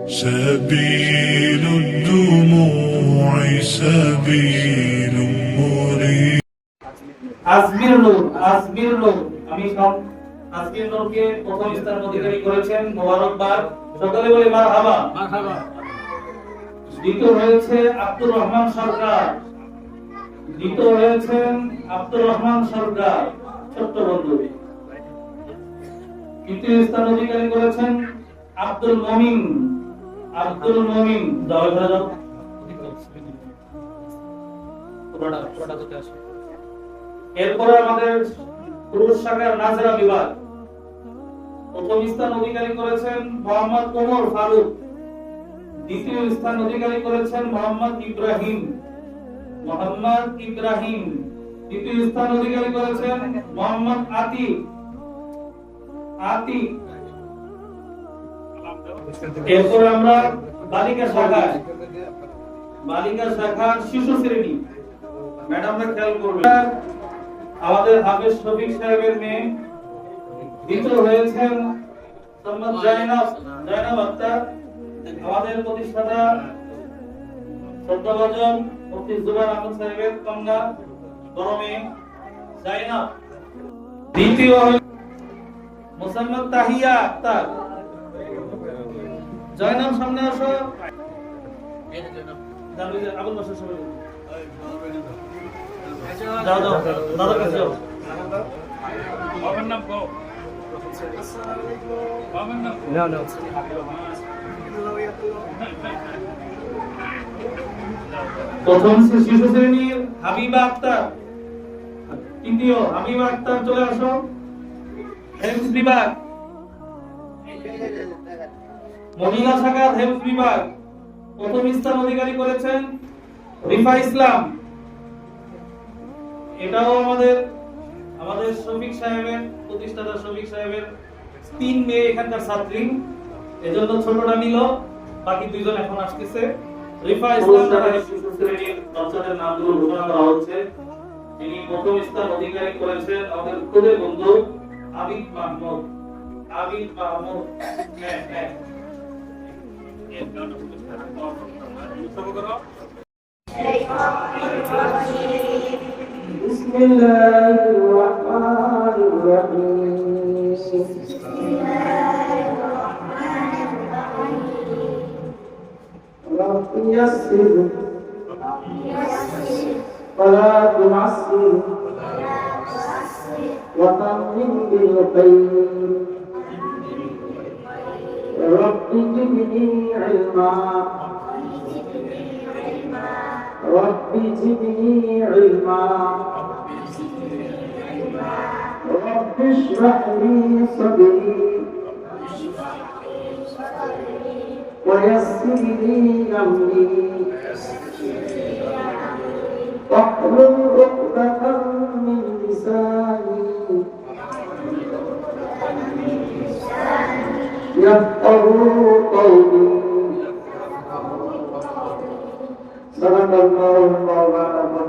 سبيل الدموع سبيل مريب আজমির নূর আমি আজমির নূরকে প্রথম স্থান অধিকারী করেছেন, মোবারকবাদ। সকলে বলি মারহাবা। দ্বিতীয় হয়েছে আব্দুর রহমান সরকার, ছোট্ট বন্ধু। তৃতীয় স্থান অধিকারী করেছেন আব্দুল মমিন। এরপরে আমাদের পুরুষ শাখার নাজরা বিভাগ প্রথম স্থান অধিকারী করেছেন মোহাম্মদ ওমর ফারুক। দ্বিতীয় স্থান অধিকারী করেছেন মোহাম্মদ ইব্রাহিম। তৃতীয় স্থান অধিকারী করেছেন মোহাম্মদ আতিক। এরপর আমরা বালিকা শাখার শিশু শ্রেণী ম্যাডামরা খেয়াল করবেন। আমাদের হাফেজ শফিক সাহেবের মেয়ে। দ্বিতীয় হয়েছেন জাইনাব আক্তার। আমাদের প্রতিষ্ঠাতা শ্রদ্ধাভাজন মুফতি জুবাইর আহমদ সাহেবের কন্যা, বড় মেয়ে জাইনাব। তৃতীয় মোসাম্মদ তাহিয়া আক্তার। জয়নাব সামনে আসো। আবুল বাসার সবাই যাও দাদার কাছে যাও। বাবার নাম কও। বাবার নাম না প্রথম শিশু শ্রেণীর হাবিবা আক্তার। তৃতীয় হাবিবা আক্তার, চলে আসো। হেলথ বিভাগ, মহিলা শাখার হেলথ বিভাগ প্রথম স্থান অধিকারী করেছেন রিফা ইসলাম। এটাও আমাদের শফিক সাহেবের প্রতিষ্ঠাতা শফিক সাহেবের 3 মেয়ে এখানকার ছাত্রী, এজন্য ছোটটা নিল, বাকি 2 জন এখন আসতেছে। রিফা ইসলাম দ্বারা শিশু শ্রেণীর বাচ্চাদের নামগুলো ঘোষণা করা হচ্ছে। তিনি প্রথম স্থান অধিকারী করেছেন আমাদের খুদে বন্ধু আবিদ মাহমুদ। بسم الله الرحمن الرحيم رب يسر ولا تعسر وتمم بالخير رب زدني علما رب زدني علما رب اشرح لي صدري ويسر لي امري واحلل عقدة من لساني يفقهوا قولي صدق الله مولانا